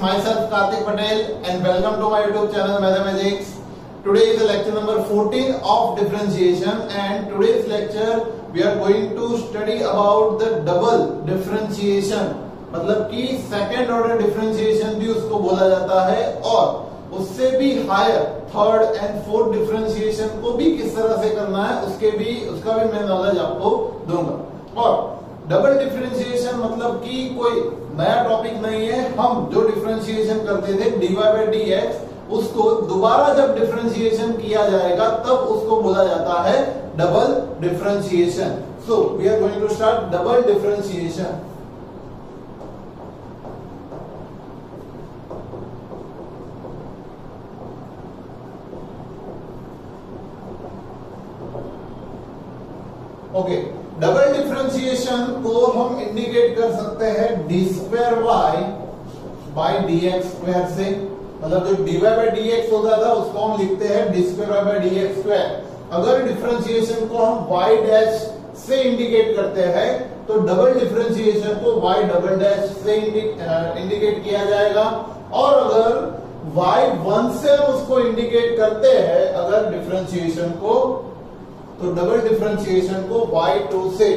myself Karthik Patel and welcome to my YouTube channel Mathematics. Today is lecture number 14 of differentiation and today's lecture we are going to study about the double differentiation. मतलब कि second order differentiation भी उसको बोला जाता है और उससे भी higher third and fourth differentiation को भी किस तरह से करना है उसका भी मैं नॉलेज आपको दूंगा। और डबल डिफरेंशिएशन मतलब कि कोई नया टॉपिक नहीं है। हम जो डिफरेंशिएशन करते थे dy बाय dx उसको दोबारा जब डिफरेंशिएशन किया जाएगा तब उसको बोला जाता है double differentiation. So we are going to start double differentiation. Okay, double differentiation को हम इंडिकेट कर सकते हैं D square y by d x square से। मतलब जो dy बाई dx होता था उसको हम लिखते हैं D square y by dx square. अगर डिफरेंशिएशन को हम y डैश से इंडिकेट करते हैं तो डबल डिफरेंशिएशन को y डबल डैश से इंडिकेट किया जाएगा। और अगर y1 से हम उसको इंडिकेट करते हैं अगर डिफरेंशिएशन को तो डबल डिफरेंशिएशन को y2 से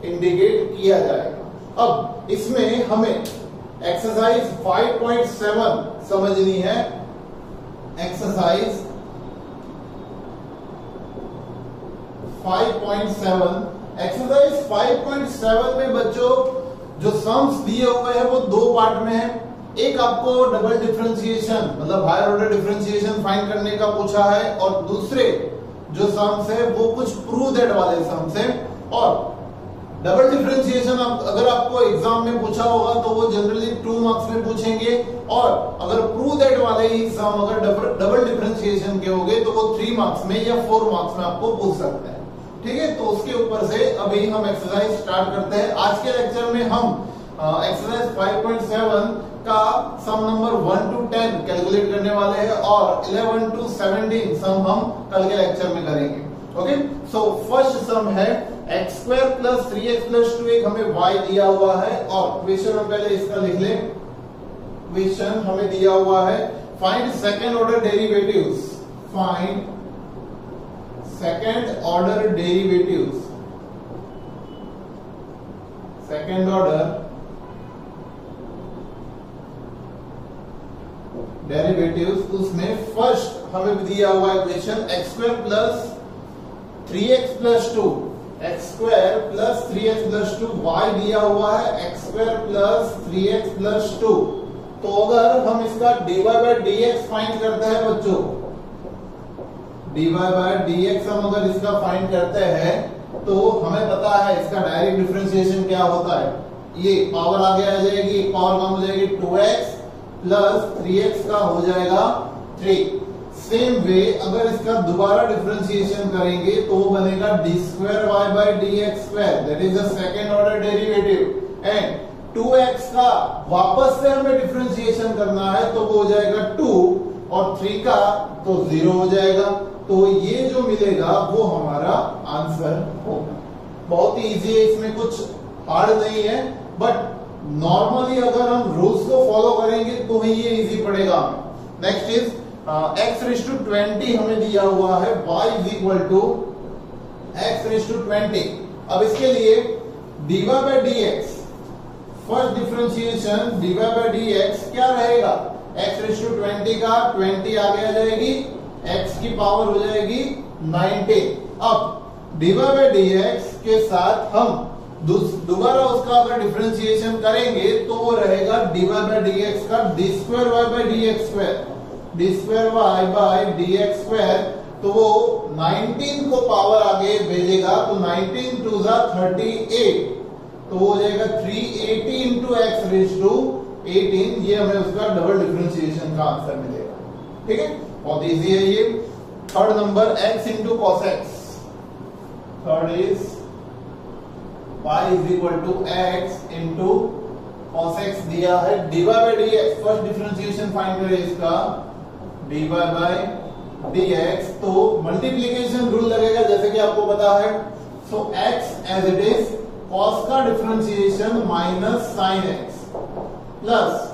इंडिकेट किया जाएगा। अब इसमें हमें एक्सरसाइज 5.7 समझनी है। एक्सरसाइज 5.7 एक्सरसाइज 5.7 में बच्चों जो सम्स दिए हुए हैं वो दो पार्ट में है। एक आपको डबल डिफरेंशिएशन मतलब हायर ऑर्डर डिफरेंशिएशन फाइंड करने का पूछा है और दूसरे जो सम्स है वो कुछ प्रूव दैट वाले सम्स है। और डबल डिफरेंशिएशन अगर आपको एग्जाम में पूछा होगा तो वो जनरली 2 मार्क्स में पूछेंगे और अगर प्रूव दैट वाले ही सम अगर डबल डिफरेंशिएशन के होंगे तो वो 3 मार्क्स में या 4 मार्क्स में आपको पूछ सकते हैं। ठीक है, तो उसके ऊपर से अभी हम एक्सरसाइज स्टार्ट करते हैं। आज के लेक्चर में हम एक्सरसाइज 5.7 का सम नंबर 1 to 10 कैलकुलेट करने वाले हैं और 11 to 17 सम हम कल के लेक्चर में करेंगे। ओके, सो फर्स्ट सम है x square plus 3x plus 2 एक हमें y दिया हुआ है और क्वेश्चन हम पहले इसका लिख लें। क्वेश्चन हमें दिया हुआ है find second order derivatives. Find second order derivatives. Second order derivatives उसमें फर्स्ट हमें दिया हुआ है question x square plus 3x plus 2 x square plus 3x plus 2 y दिया हुआ है x square plus 3x plus 2। तो अगर हम इसका dy बाय dx फाइंड करते हैं बच्चों dy बाय dx हम अगर इसका फाइंड करते हैं तो हमें पता है इसका डायरेक्ट डिफरेंशिएशन क्या होता है। ये पावर आगे आ जाएगी, पावर कम हो जाएगी 2x प्लस 3x का हो जाएगा 3। सेम वे अगर इसका दोबारा डिफरेंशिएशन करेंगे तो वो बनेगा d square y by d x square that is the second order derivative and 2x का वापस से हमें डिफरेंशिएशन करना है तो वो हो जाएगा 2 और 3 का तो 0 हो जाएगा। तो ये जो मिलेगा वो हमारा आंसर होगा। बहुत ही इजी है, इसमें कुछ हार्ड नहीं है बट नॉर्मली अगर हम रूल्स को फॉलो करेंगे तो ही ये इजी पड़ेगा हमें। Next is x raise to 20 हमें दिया हुआ है y is equal to x raise to 20। अब इसके लिए dy by dx first differentiation dy by dx क्या रहेगा x रेज़ टू 20 का 20 आगे आ जाएगी x की पावर हो जाएगी 90। अब dy बाय dx के साथ हम दोबारा उसका अगर डिफरेंशिएशन करेंगे तो वो रहेगा dy बाय dx का d square Y by dx square d square Y by dx square. तो वो 19 को पावर आगे भेजेगा तो 19 टू ज़ा 38 तो वो हो जाएगा 380 इंटू एक्स रेज़ टू 18। ये हमें उसका डबल डिफरेंशिएशन का आंसर मिलेगा। ठीक है, बहुत इजी है ये। Third number x into cos x. Third is y is equal to x into cos x दिया है dy by dx first differentiation find करें इसका dy बाय dx तो मल्टीप्लिकेशन रूल लगेगा जैसे कि आपको पता है। So x as it is cos का differentiation minus sine x plus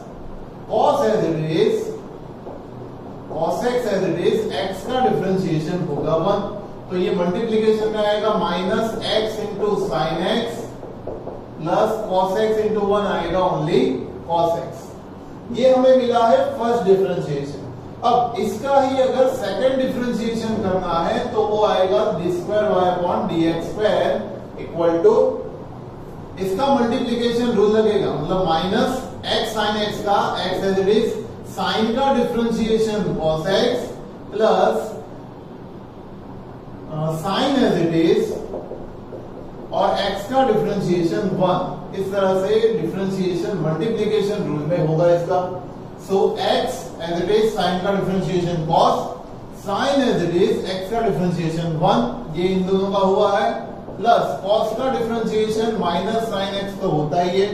cos as it is cos x as it is x का डिफरेंशिएशन होगा 1, तो ये मल्टीप्लीकेशन में आएगा minus x into sine x plus cos x into 1 आएगा only cos x। ये हमें मिला है फर्स्ट डिफरेंशिएशन। अब इसका ही अगर सेकंड डिफरेंशिएशन करना है तो वो आएगा d square y upon dx square equal to, इसका मल्टीप्लीकेशन रूल लगेगा, मतलब माइनस x साइन x का x as it is, sine का differentiation cos x plus sine as it is और x का डिफरेंशिएशन 1। इस तरह से डिफरेंशिएशन मल्टीप्लीकेशन रूल में होगा इसका। So x as it is sine का differentiation cos, sine as it is x का डिफरेंशिएशन 1, ये इन दोनों का हुआ है, प्लस cos का डिफरेंशिएशन माइनस साइन x तो होता ही है।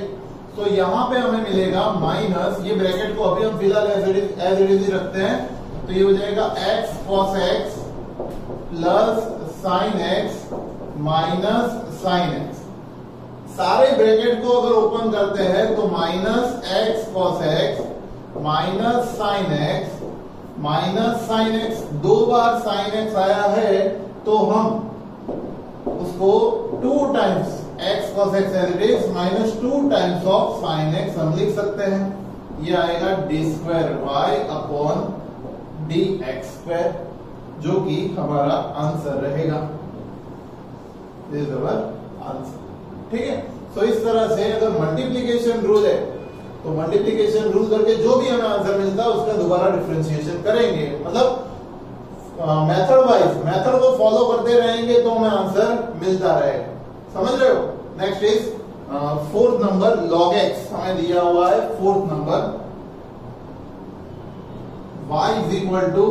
तो यहां पे हमें मिलेगा माइनस, ये ब्रैकेट को अभी हम फिलहाल एज इट इज ही रखते हैं, तो ये हो जाएगा x cos x plus sine x minus sine x। सारे ब्रैकेट को अगर ओपन करते हैं तो minus x cos x minus sine x minus sine x, 2 बार साइन x आया है तो हम उसको 2 times x cos x as it is minus 2 times of sine x हम लिख सकते हैं। ये आएगा d square y upon dx square, जो कि हमारा आंसर रहेगा। This is our answer. ठीक है, तो इस तरह से अगर मल्टीप्लीकेशन रूल है तो मल्टीप्लीकेशन रूल करके जो भी हमें आंसर मिलता है उसका दोबारा डिफरेंशिएशन करेंगे, मतलब मेथड वाइज, मेथड को फॉलो करते रहेंगे तो हमें आंसर मिलता रहेगा। समझ रहे हो? Next is fourth number log x हमें दिया हुआ है। Fourth number y is equal to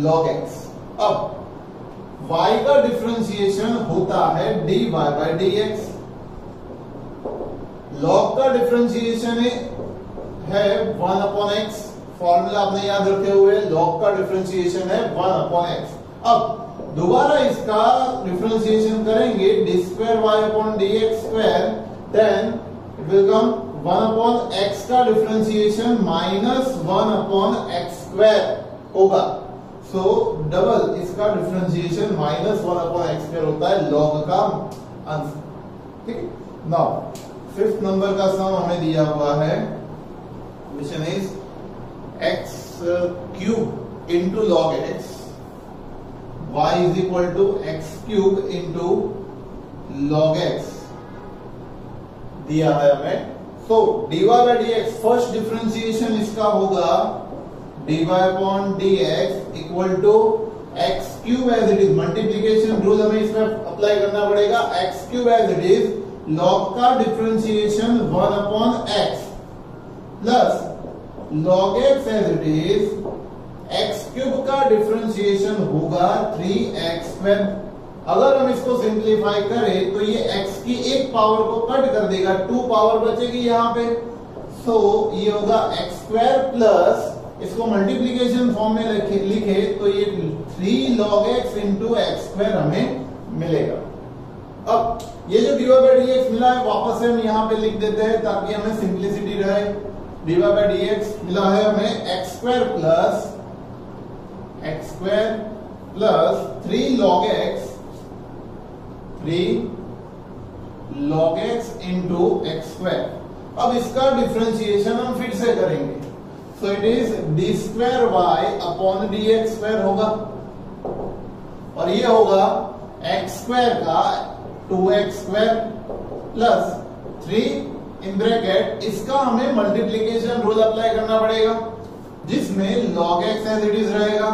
log x। अब y का डिफरेंशिएशन होता है dy बाय dx, log का डिफरेंशिएशन है 1 अपॉन x, फॉर्मूला आपने याद रखे हुए, log का डिफरेंशिएशन है 1 अपॉन x। अब दोबारा इसका डिफरेंशिएशन करेंगे d square y upon dx square, then it will come 1 upon x का differentiation minus 1 upon x square होगा। सो डबल इसका differentiation minus 1 upon x square होता है log का आंसर। ठीक है, नाउ फिफ्थ नंबर का सम हमें दिया हुआ है, question is x cube into log x, y is equal to x cube into log x दिया है हमें। So dy by dx first differentiation इसका होगा dy upon dx equal to x cube as it is, multiplication rule हमें इसमें apply करना पड़ेगा, x cube as it is log का differentiation 1 upon x plus log x as it is x cube का differentiation होगा 3x square. अगर हम इसको सिंप्लीफाई करें तो ये x की एक पावर को कट कर देगा, 2 पावर बचेगी यहाँ पे। सो ये होगा x स्क्वायर प्लस, इसको मल्टीप्लीकेशन फॉर्म में लिखे तो ये 3 log x into x square हमें मिलेगा। अब ये जो dy बाय dx मिला है वापस से हम यहाँ पे लिख देते हैं ताकि हमें सिंप्लिसिटी रहे। dy बाय dx मिला है हमें x square plus 3 log x into x square. अब इसका डिफरेंशिएशन हम फिर से करेंगे, so it is d square y upon dx square होगा, और ये होगा x स्क्वायर का 2x स्क्वायर प्लस 3 इन ब्रैकेट, इसका हमें मल्टीप्लीकेशन रूल अप्लाई करना पड़ेगा जिसमें log x as it is रहेगा,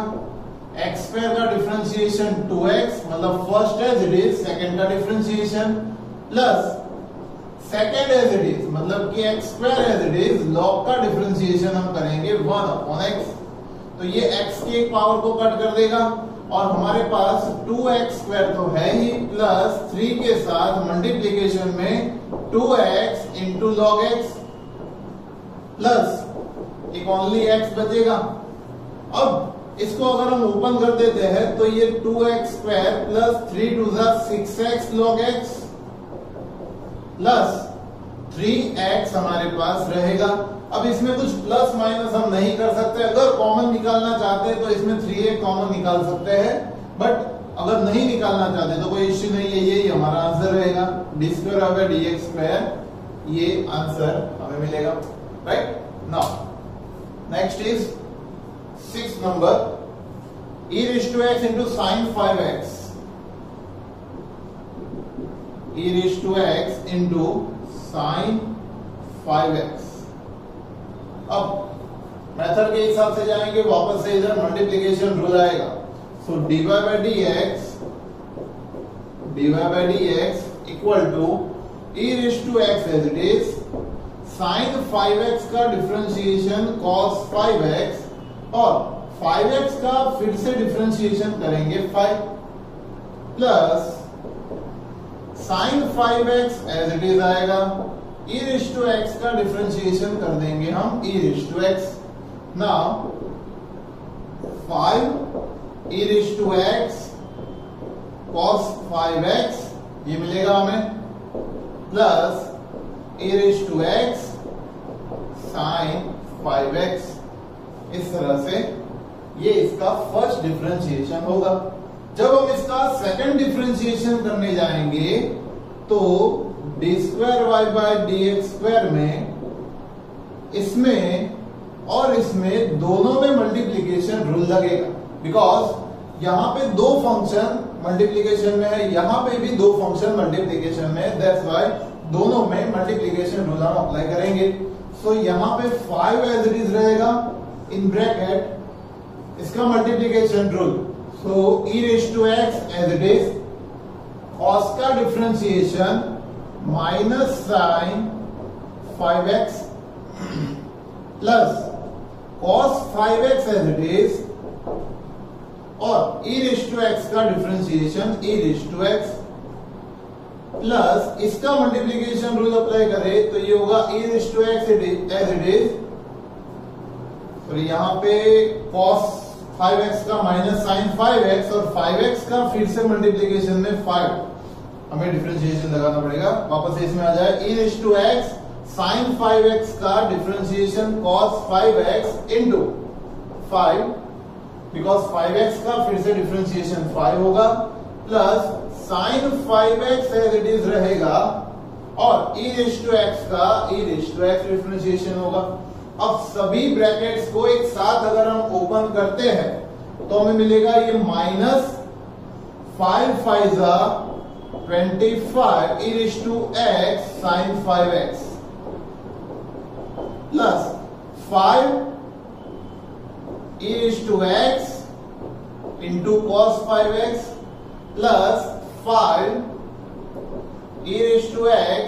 x स्क्वायर का डिफरेंशिएशन 2x, मतलब first as it is, second का differentiation plus second as it is, मतलब कि x square as it is, log का डिफरेंशिएशन हम करेंगे 1 अपॉन x। तो ये x की एक पावर को कट कर देगा और हमारे पास 2x स्क्वायर तो है ही, प्लस 3 के साथ मल्टीप्लीकेशन में 2x into log x plus एक ओनली x बचेगा। अब इसको अगर हम ओपन कर देते हैं तो ये 2x square plus 3 to 6x log x plus 3x हमारे पास रहेगा। अब इसमें कुछ प्लस माइनस हम नहीं कर सकते, अगर कॉमन निकालना चाहते हैं तो इसमें 3a कॉमन निकाल सकते हैं, बट अगर नहीं निकालना चाहते तो कोई इश्यू नहीं है, यही हमारा आंसर रहेगा D square over dx square, ये आंसर हमें मिलेगा, right. Now next is 6 number, e raised to x into sin 5x, e raised to x into sin 5x। अब मेथड के हिसाब से जाएंगे, वापस से इधर मल्टीप्लिकेशन रूल आएगा, so dy by dx equal to e raised to x as it is sin 5x का डिफरेंशिएशन cos 5x और 5x का फिर से डिफरेंशिएशन करेंगे 5 plus sin 5x as it is आएगा, e raised to x का differentiation कर देंगे हम e raised to x। Now 5 e raised to x cos 5x ये मिलेगा हमें, plus e raised to x sin 5x। इस तरह से ये इसका फर्स्ट डिफरेंशिएशन होगा। जब हम इसका सेकंड डिफरेंशिएशन करने जाएंगे तो d square Y by D x square में इसमें और इसमें दोनों में मल्टीप्लीकेशन रूल लगेगा, बिकॉज यहां पे दो फंक्शन मल्टीप्लीकेशन में है, यहां पे भी दो फंक्शन मल्टीप्लीकेशन में है, दैट्स व्हाई दोनों में मल्टीप्लीकेशन रूल हम अप्लाई करेंगे। सो यहां पे 5 एज इट इज रहेगा इन ब्रैकेट, इसका multiplication rule, so e raised to x as it is, cos का differentiation minus sin 5x plus cos 5x as it is और e raised to x का differentiation e raised to x plus इसका multiplication rule apply करें तो ये होगा e raised to x as it is, तो यहां पे cos 5x का माइनस sin 5x और 5x का फिर से मल्टीप्लिकेशन में 5, हमें डिफरेंशिएशन लगाना पड़ेगा, वापस से इसमें आ जाए e raised to x sin 5x का differentiation cos 5x into 5, because 5x का फिर से डिफरेंशिएशन 5 होगा, plus sin 5x as it is रहेगा और e raised to x का e raised to x differentiation होगा। अब सभी ब्रैकेट्स को एक साथ अगर हम ओपन करते हैं तो हमें मिलेगा ये minus 5 5 25 e raised to x sin 5x plus 5 e raised to x into cos 5x plus 5 e raised to x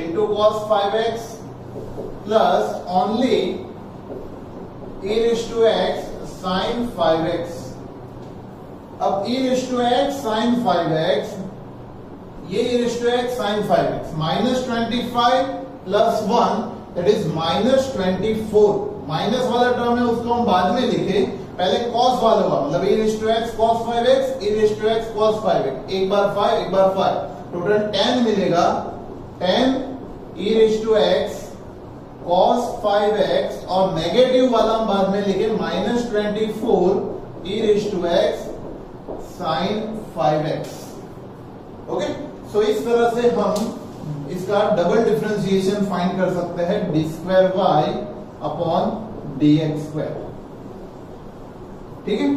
into cos 5x plus only e raised to x sin 5x। अब e raised to x sin 5x, ये e raised to x sin 5x minus 25 plus 1 that is minus 24, minus वाला term है उसको हम बाद में लिखे, पहले cos वाला हुआ, मतलब e raised to x cos 5x, e raised to x cos 5x, एक बार 5 एक बार 5, टोटल 10 मिलेगा, 10 e raised to x cos 5x और नेगेटिव वाला हम बाद में लिखे minus 24 e raised to x sin 5x। Okay, so इस तरह से हम इसका डबल डिफरेंशिएशन फाइंड कर सकते हैं D square Y upon D x square. ठीक है,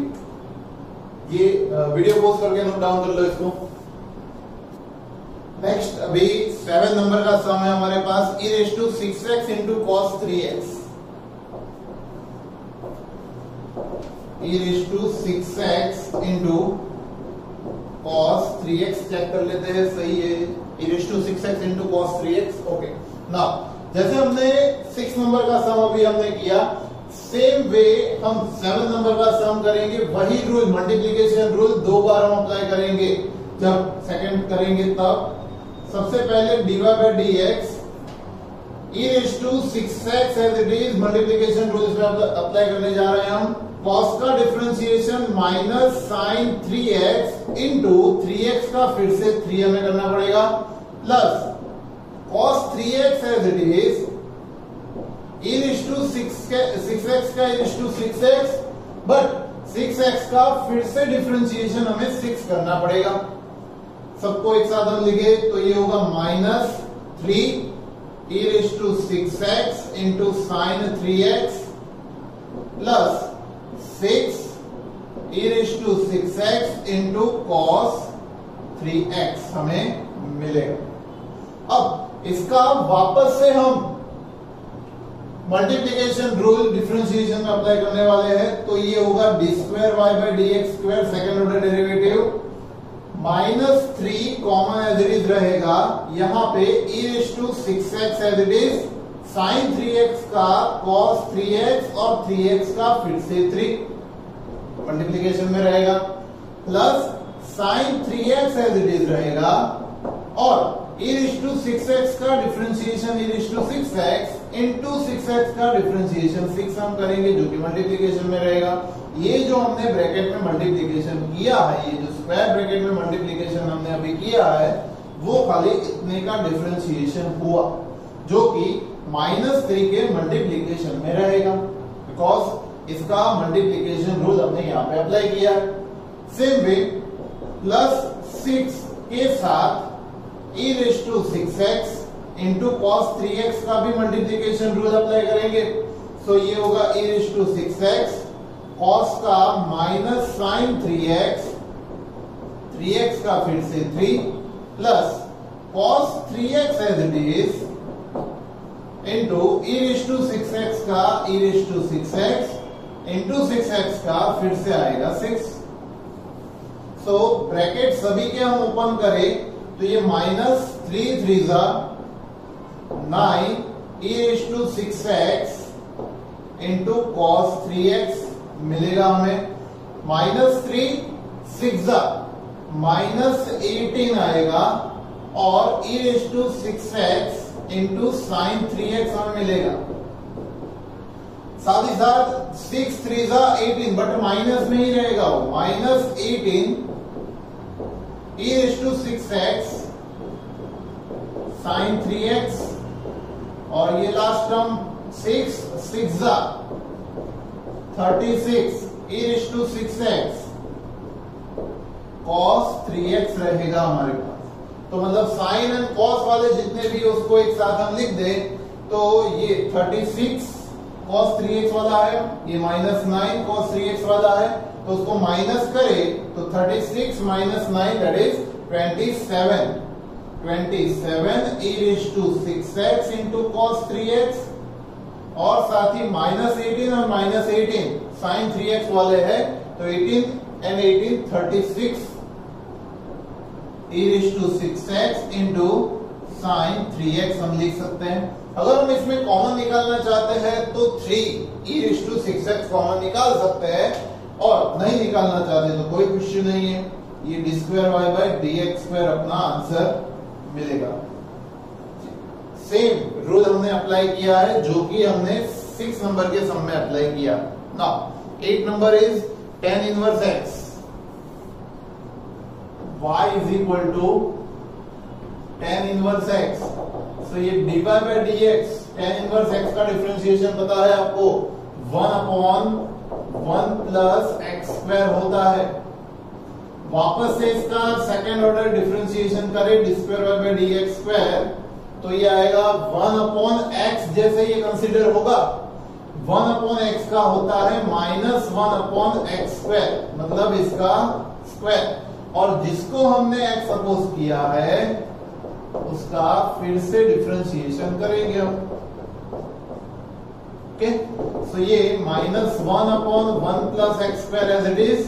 ये वीडियो पॉज करके नोट डाउन कर लो इसको। नेक्स्ट अभी 7 नंबर का सम है हमारे पास, e raised to 6x into cos 3x, e raised to 6x into cos 3x check कर लेते हैं, सही है, e raised to 6x into cos 3x। Okay, now जैसे हमने 6 नंबर का सम अभी हमने किया, सेम वे हम 7 नंबर का सम करेंगे, वही रूल मल्टीप्लिकेशन रूल 2 बार हम अप्लाई करेंगे, जब सेकंड करेंगे तब। सबसे पहले dy by dx e raised to 6x as it is, multiplication rule इसमें अप्लाई करने जा रहे हैं हम, cos का differentiation minus sin 3x into 3x का फिर से 3 हमें करना पड़ेगा, plus cos 3x as it is e raised to 6x का e raised to 6x, but 6x का फिर से डिफरेंशिएशन हमें 6 करना पड़ेगा। सबको एक साथ हम लिखे तो ये होगा -3 e raised to 6x into sin 3x plus 6 e raised to 6x into cos 3x हमें मिलेगा। अब इसका वापस से हम मल्टीप्लीकेशन रूल डिफरेंशिएशन में अप्लाई करने वाले हैं, तो ये होगा d2y/dx2 second order derivative -3 common as it is रहेगा, यहां पे e raised to 6x as it is, sin 3x का cos 3x और 3x का फिर से 3 मल्टीप्लीकेशन में रहेगा, plus sin 3x as it is रहेगा और e raised to 6x का differentiation e raised to 6x into 6x का डिफरेंशिएशन 6 हम करेंगे जो कि मल्टीप्लीकेशन में रहेगा। ये जो हमने ब्रैकेट में मल्टीप्लीकेशन किया है, ये जो स्क्वायर ब्रैकेट में मल्टीप्लीकेशन हमने अभी किया है, वो खाली इतने का डिफरेंशिएशन हुआ जो कि -3 के मल्टीप्लीकेशन में रहेगा, बिकॉज इसका मल्टीप्लीकेशन रूल हमने यहाँ पे अप्लाई किया है। सेम वे +6 के साथ e raised to 6x into cos 3x का भी मल्टीप्लीकेशन रूल अप्लाई करेंगे, सो ये होगा e raised to 6x cos का माइनस sin 3x, 3x का फिर से 3 plus cos 3x as it is into e raised to 6x का e raised to 6x into 6x का फिर से आएगा 6। सो ब्रैकेट सभी के हम ओपन करें तो ये -3 3 9 e raised to 6x into cos 3x मिलेगा हमें, -3 6 -18 आएगा और e raised to 6x into sin 3x हमें मिलेगा। साथ ही साथ 6 3 18 बट माइनस में ही रहेगा वो, -18 e raised to 6x sin 3x और ये last term 6 6 36 e raised to 6x cos 3x रहेगा हमारे पास। तो मतलब साइन एंड कॉस वाले जितने भी उसको एक साथ हम लिख दें तो ये 36 cos 3x वाला है, ये -9 cos 3x वाला है, तो उसको माइनस करे तो 36 - 9 that is 27 e raised to 6x into cos 3x और साथ ही -18 और -18 sin 3x वाले हैं, तो 18 and 18 36 e raised to 6x into sin 3x हम लिख सकते हैं। अगर हम इसमें कॉमन निकालना चाहते हैं तो 3 e raised to 6x common निकाल सकते हैं, और नहीं निकालना चाहते तो कोई इश्यू नहीं है, ये d2y/dx2 अपना आंसर मिलेगा। सेम रूल हमने अप्लाई किया है जो कि हमने 6 नंबर के सम में अप्लाई किया। Now 8 number is tan inverse x y is equal to tan inverse x। So ये dy/dx tan इनवर्स x का डिफरेंशिएशन पता है आपको, 1/1 प्लस x² होता है। वापस से इसका सेकंड ऑर्डर डिफरेंशिएशन करें d2y/dx2 तो ये आएगा 1/x, जैसे ये कंसीडर होगा 1/x का होता है -1/x², मतलब इसका स्क्वायर, और जिसको हमने x सपोज किया है उसका फिर से डिफरेंशिएशन करेंगे हम। ओके, सो ये -1/1 plus x² as it is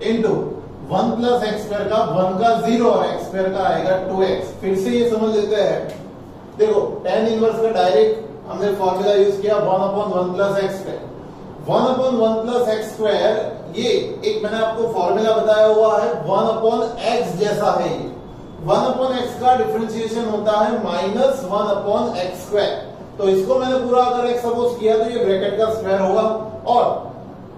into 1 plus x² का 1 का 0 और x² का आएगा 2x। फिर से ये समझ लेते हैं, देखो tan इनवर्स का डायरेक्ट हमने फॉर्मूला यूज किया 1/1 प्लस x²। 1/1 प्लस x², ये एक मैंने आपको फॉर्मूला बताया हुआ है 1/x जैसा है, ये 1/x का डिफरेंशिएशन होता है -1/x²। तो इसको मैंने पूरा अगर x सपोज किया तो ये ब्रैकेट का स्क्वायर होगा, और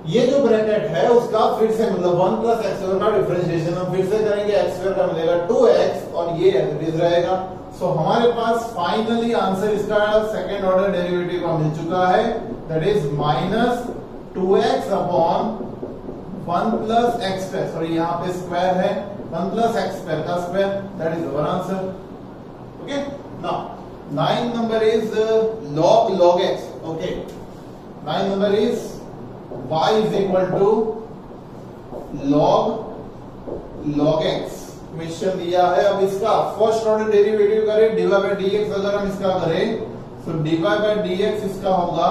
ये जो ब्रैकेट है उसका फिर से मतलब 1 प्लस एक्स स्क्वायर का डिफरेंशिएशन हम फिर से करेंगे, एक्स स्क्वायर का मिलेगा 2x और ये एज इट इज रहेगा। सो हमारे पास फाइनली आंसर इसका सेकंड ऑर्डर डेरिवेटिव का मिल चुका है, that is minus 2x upon 1 plus X square, sorry यहाँ पे स्क्वायर है, 1 प्लस एक्स स्क्वायर का square, that is our answer. Okay, now 9 number is log x। Okay, 9 number is y is equal to log x question दिया है। अब इसका first order derivative करें, dy by dx अगर हम इसका करें तो dy by dx इसका होगा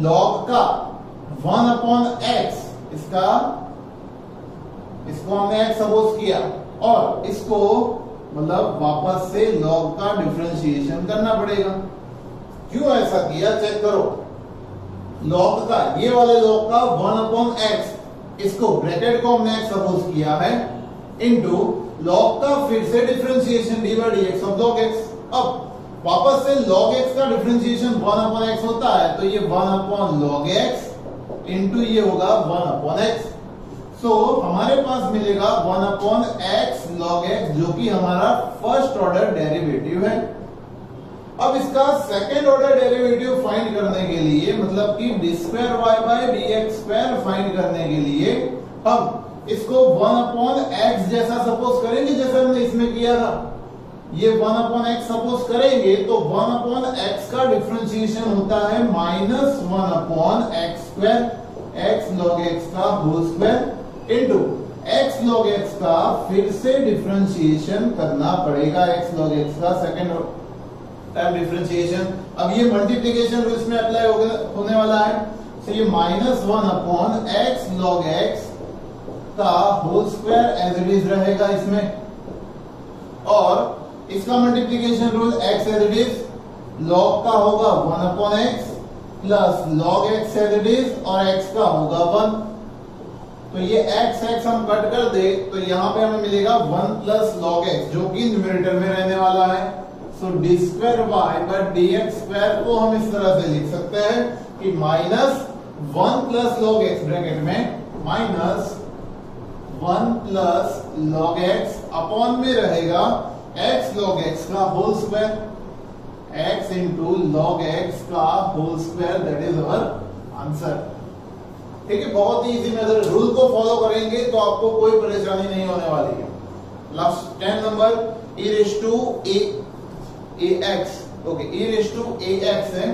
log का 1 अपॉन x, इसको हमने x सपोज किया और इसको मतलब वापस से log का डिफरेंशिएशन करना पड़ेगा। क्यों ऐसा किया चेक करो, log का ये वाले log का 1 अपॉन x, इसको ब्रैकेट को हमने x सपोज किया है, इनटू log का फिर से differentiation dy by dx of log x। अब वापस से log x का डिफरेंशिएशन 1 अपॉन x होता है, तो ये 1 अपॉन log x इनटू ये होगा 1 अपॉन x। सो हमारे पास मिलेगा 1 अपॉन x log x, जो कि हमारा फर्स्ट ऑर्डर डेरिवेटिव है। अब इसका सेकेंड ऑर्डर डेरिवेटिव फाइंड करने के लिए, मतलब कि D square Y by D x square find करने के लिए हम इसको 1 अपॉन एक्स जैसा सपोज करेंगे, जैसा हमने इसमें किया था। ये 1 अपॉन एक्स सपोज करेंगे तो 1 अपॉन एक्स का डिफरेंशिएशन होता है minus 1 upon x square, x log x का whole square into x log x का फिर से डिफरेंशिएशन करना पड़ेगा, एक्स लॉग एक्स का सेकेंड टाइम डिफरेंशिएशन। अब ये मल्टीप्लिकेशन रूल इसमें अप्लाई होने वाला है, तो ये minus 1 upon x log x का whole square as it is रहेगा इसमें, और इसका multiplication rule x as it is log का होगा 1 upon x plus log x as it is और एक्स का होगा 1। तो ये एक्स एक्स हम कट कर दे तो यहां पे हमें मिलेगा 1 प्लस लॉग एक्स, जो कि न्यूमरेटर में रहने वाला है। So d square Y by D x square को हम इस तरह से लिख सकते हैं कि minus 1 plus log x bracket में minus 1 plus log x upon में रहेगा एक्स लॉग एक्स का whole square, x into log x का whole square, that is our answer. ठीक है, बहुत ही इजी मेथड, रूल को फॉलो करेंगे तो आपको कोई परेशानी नहीं होने वाली है। Last 10 number E raise to A X. Okay, E raise to A X है,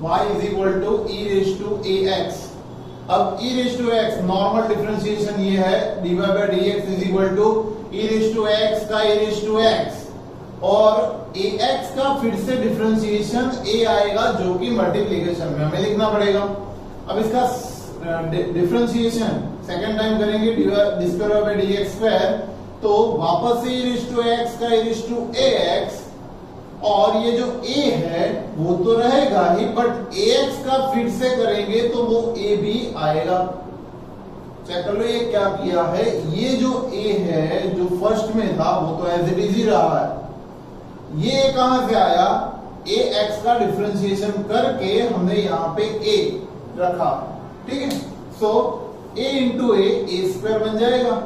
y is equal to E raise to A X. अब e raise to x normal differentiation ये है, dy by dx is equal to e raise to x का e raise to x, और ax का फिर से differentiation a आएगा, जो कि मल्टीप्लिकेशन में हमें लिखना पड़ेगा। अब इसका डिफरेंशिएशन सेकंड टाइम करेंगे D square by D x square, तो वापस से e रेज टू x का e रेज टू ax, और ये जो a है वो तो रहेगा ही, बट ax का फिर से करेंगे तो वो a भी आएगा। चेक कर लो ये क्या किया है, ये जो a है जो फर्स्ट में था वो तो एज इट इज ही रहा है, ये कहां से आया, ax का डिफरेंशिएशन करके हमने यहाँ पे a रखा, ठीक है। So a into a square बन जाएगा,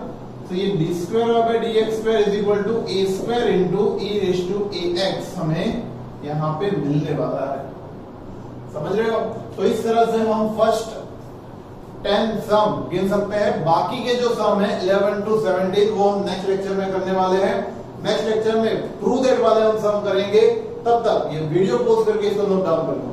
तो ये D square by D x square is equal to A square into E raise to A X हमें यहाँ पे मिलने वाला है। समझ रहे हो? तो इस तरह से हम फर्स्ट 10 सम गिन सकते हैं। बाकी के जो सम है 11 to 17 वो हम नेक्स्ट लेक्चर में करने वाले हैं। नेक्स्ट लेक्चर में प्रूव दैट वाले हम सम करेंगे। तब तक ये वीडियो पोस्ट करके इसको नोट डाउन कर लो।